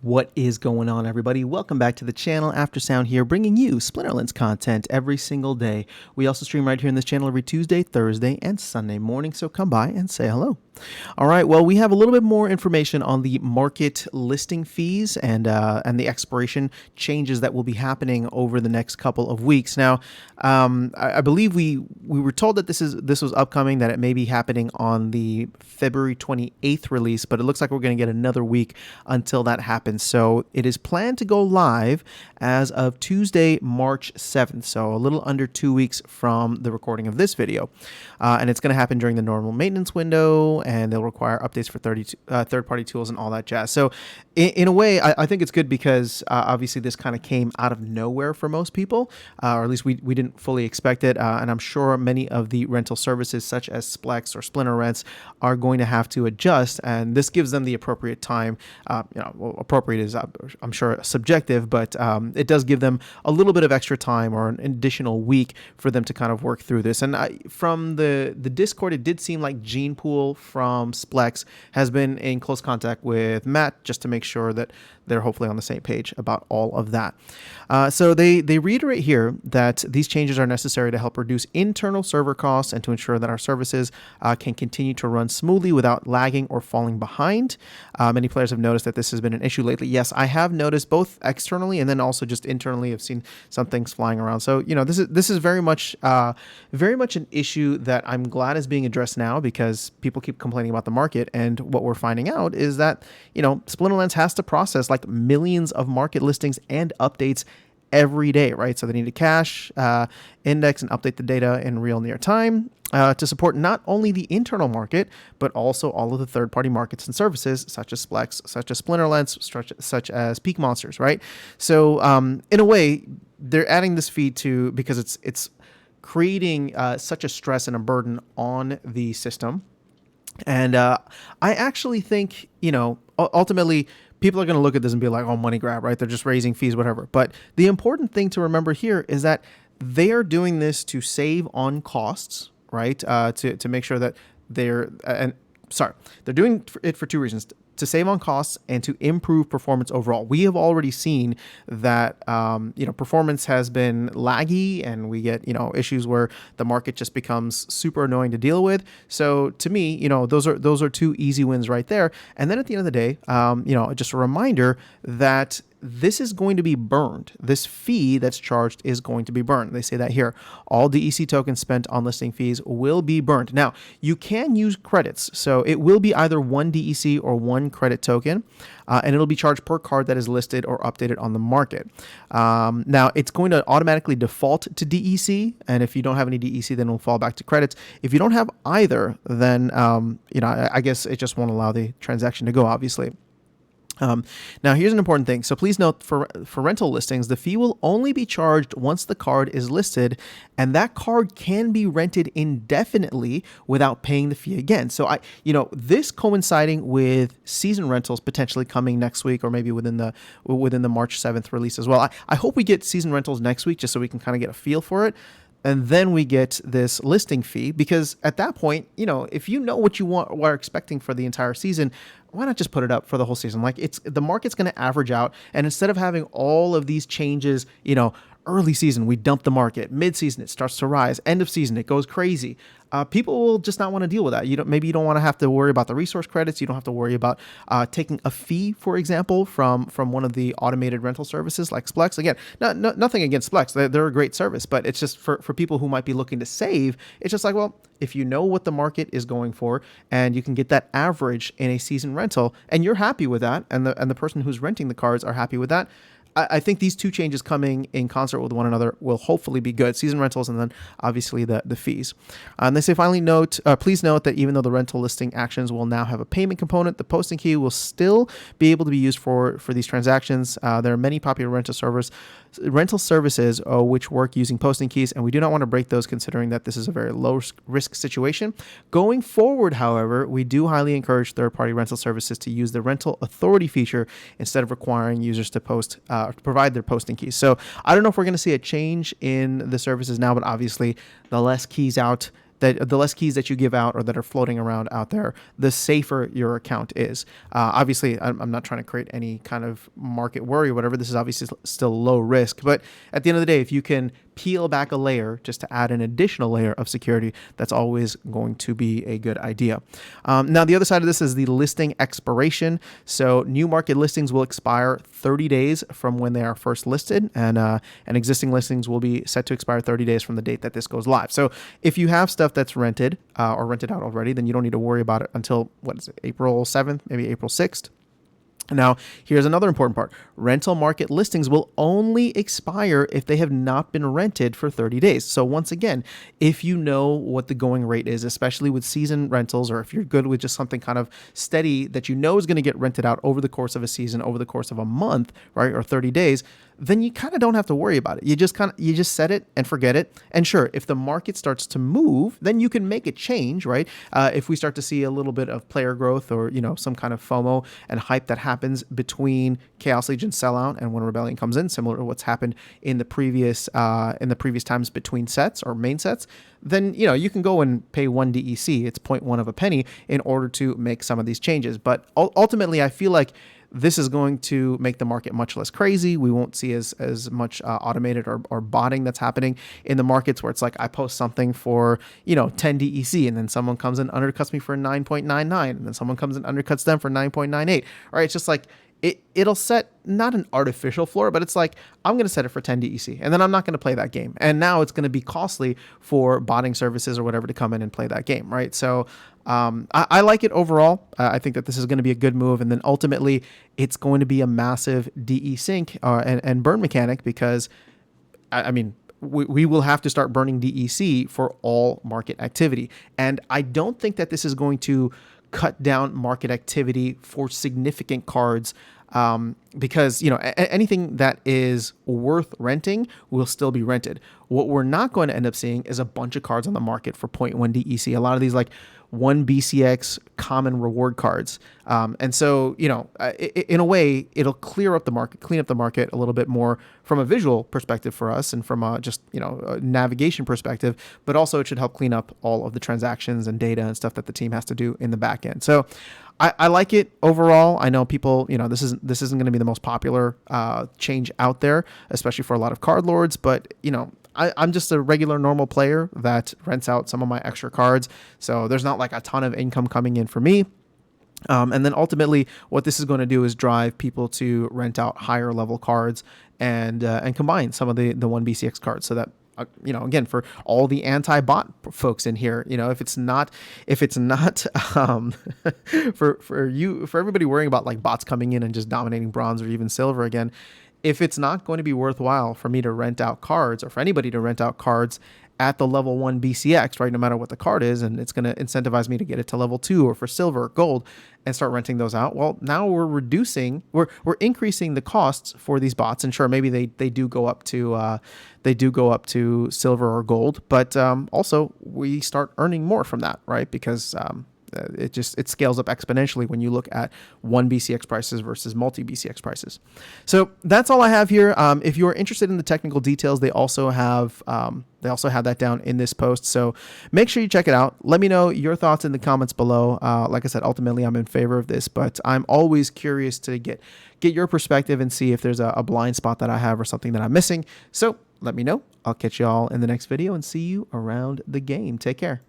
What is going on, everybody? Welcome back to the channel. After Sound here, bringing you Splinterlands content every single day. We also stream right here in this channel every Tuesday, Thursday, and Sunday morning, so come by and say hello. All right, well, we have a little bit more information on the market listing fees and the expiration changes that will be happening over the next couple of weeks. Now, I believe we were told that this was upcoming, that it may be happening on the February 28th release, but it looks like we're going to get another week until that happens. So it is planned to go live as of Tuesday, March 7th, so a little under 2 weeks from the recording of this video. And it's going to happen during the normal maintenance window, and they'll require updates for third-party tools and all that jazz. So in a way, I think it's good because obviously this kind of came out of nowhere for most people, or at least we didn't fully expect it. And I'm sure many of the rental services such as Splex or Splinter Rents are going to have to adjust, and this gives them the appropriate time. Appropriate is, I'm sure, subjective, but it does give them a little bit of extra time or an additional week for them to kind of work through this. And from the Discord, it did seem like Gene Pool from Splex has been in close contact with Matt just to make sure that they're hopefully on the same page about all of that. So they reiterate here that these changes are necessary to help reduce internal server costs and to ensure that our services can continue to run smoothly without lagging or falling behind. Many players have noticed that this has been an issue lately. Yes, I have noticed both externally and then also just internally. I've seen some things flying around. So, this is very much an issue that I'm glad is being addressed now, because people keep complaining about the market. And what we're finding out is that, Splinterlands has to process like millions of market listings and updates every day, right? So they need to cache, index, and update the data in real near time to support not only the internal market, but also all of the third-party markets and services such as Splex, such as Splinterlands, such as Peak Monsters, right? So in a way, they're adding this fee because it's creating such a stress and a burden on the system. And I actually think, ultimately, people are going to look at this and be like, oh, money grab, right? They're just raising fees, whatever. But the important thing to remember here is that they are doing this to save on costs, right? To make sure that they're doing it for two reasons: to save on costs and to improve performance overall. We have already seen that, performance has been laggy, and we get, issues where the market just becomes super annoying to deal with. So to me, those are two easy wins right there. And then at the end of the day, just a reminder that this is going to be burned. This fee that's charged is going to be burned. They say that here. All DEC tokens spent on listing fees will be burned. Now, you can use credits. So it will be either one DEC or one credit token, and it'll be charged per card that is listed or updated on the market. Now, it's going to automatically default to DEC, and if you don't have any DEC, then it'll fall back to credits. If you don't have either, then, I guess it just won't allow the transaction to go, obviously. Now, here's an important thing. So please note, for rental listings, the fee will only be charged once the card is listed, and that card can be rented indefinitely without paying the fee again. So this coinciding with season rentals potentially coming next week, or maybe within the March 7th release as well. I hope we get season rentals next week, just so we can kind of get a feel for it. And then we get this listing fee, because at that point, if you know what you are expecting for the entire season, why not just put it up for the whole season? Like, the market's going to average out, and instead of having all of these changes, early season, we dump the market. Mid-season, it starts to rise. End of season, it goes crazy. People will just not want to deal with that. Maybe you don't want to have to worry about the resource credits. You don't have to worry about taking a fee, for example, from one of the automated rental services like Splex. Again, nothing against Splex. They're a great service, but it's just for people who might be looking to save. It's just like, well, if you know what the market is going for, and you can get that average in a season rental, and you're happy with that, and the person who's renting the cards are happy with that, I think these two changes coming in concert with one another will hopefully be good. Season rentals, and then obviously the fees. And they say, please note that even though the rental listing actions will now have a payment component, the posting key will still be able to be used for these transactions. There are many popular rental services which work using posting keys, and we do not want to break those, considering that this is a very low risk situation. Going forward, however, we do highly encourage third-party rental services to use the rental authority feature instead of requiring users to provide their posting keys. So I don't know if we're going to see a change in the services now, but obviously the less keys out that the less keys that you give out or that are floating around out there, the safer your account is. Obviously, I'm not trying to create any kind of market worry or whatever. This is obviously still low risk, but at the end of the day, if you can peel back a layer just to add an additional layer of security, that's always going to be a good idea. Now, the other side of this is the listing expiration. So new market listings will expire 30 days from when they are first listed, and existing listings will be set to expire 30 days from the date that this goes live. So if you have stuff that's rented or rented out already, then you don't need to worry about it until, what is it, April 7th, maybe April 6th. Now, here's another important part. Rental market listings will only expire if they have not been rented for 30 days. So once again, if you know what the going rate is, especially with season rentals, or if you're good with just something kind of steady that you know is going to get rented out over the course of a season, over the course of a month, right, or 30 days, then you kind of don't have to worry about it. You just set it and forget it. And sure, if the market starts to move, then you can make a change, right? If we start to see a little bit of player growth or, some kind of FOMO and hype that happens between Chaos Legion sellout and when Rebellion comes in, similar to what's happened in the previous times between sets or main sets, then you can go and pay 1 DEC. It's 0.1 of a penny in order to make some of these changes. But ultimately, I feel like this is going to make the market much less crazy. We won't see as much automated or botting that's happening in the markets where it's like I post something for 10 DEC and then someone comes and undercuts me for 9.99 and then someone comes and undercuts them for 9.98. Right? It's just like it'll set not an artificial floor, but it's like I'm going to set it for 10 DEC and then I'm not going to play that game. And now it's going to be costly for botting services or whatever to come in and play that game, right? So I like it overall. I think that this is going to be a good move. And then ultimately, it's going to be a massive DE sync and burn mechanic because, we will have to start burning DEC for all market activity. And I don't think that this is going to cut down market activity for significant cards because, anything that is worth renting will still be rented. What we're not going to end up seeing is a bunch of cards on the market for 0.1 DEC. A lot of these like 1 BCX common reward cards. And so, in a way, it'll clean up the market a little bit more from a visual perspective for us and from a navigation perspective, but also it should help clean up all of the transactions and data and stuff that the team has to do in the back end. So I like it overall. I know people, this isn't going to be the most popular change out there, especially for a lot of card lords, but I'm just a regular normal player that rents out some of my extra cards. So there's not like a ton of income coming in for me. And then ultimately what this is going to do is drive people to rent out higher level cards and combine some of the 1 BCX cards so that, again, for all the anti-bot folks in here, if it's not for everybody worrying about like bots coming in and just dominating bronze or even silver again, if it's not going to be worthwhile for me to rent out cards or for anybody to rent out cards at the level 1 BCX, right, no matter what the card is, and it's going to incentivize me to get it to level 2 or for silver or gold and start renting those out, well, now we're increasing the costs for these bots. And sure, maybe they do go up to silver or gold, but also we start earning more from that, right? Because it scales up exponentially when you look at 1 BCX prices versus multi BCX prices. So that's all I have here. If you are interested in the technical details, they also have that down in this post. So make sure you check it out. Let me know your thoughts in the comments below. Like I said, ultimately I'm in favor of this, but I'm always curious to get your perspective and see if there's a blind spot that I have or something that I'm missing. So let me know. I'll catch you all in the next video and see you around the game. Take care.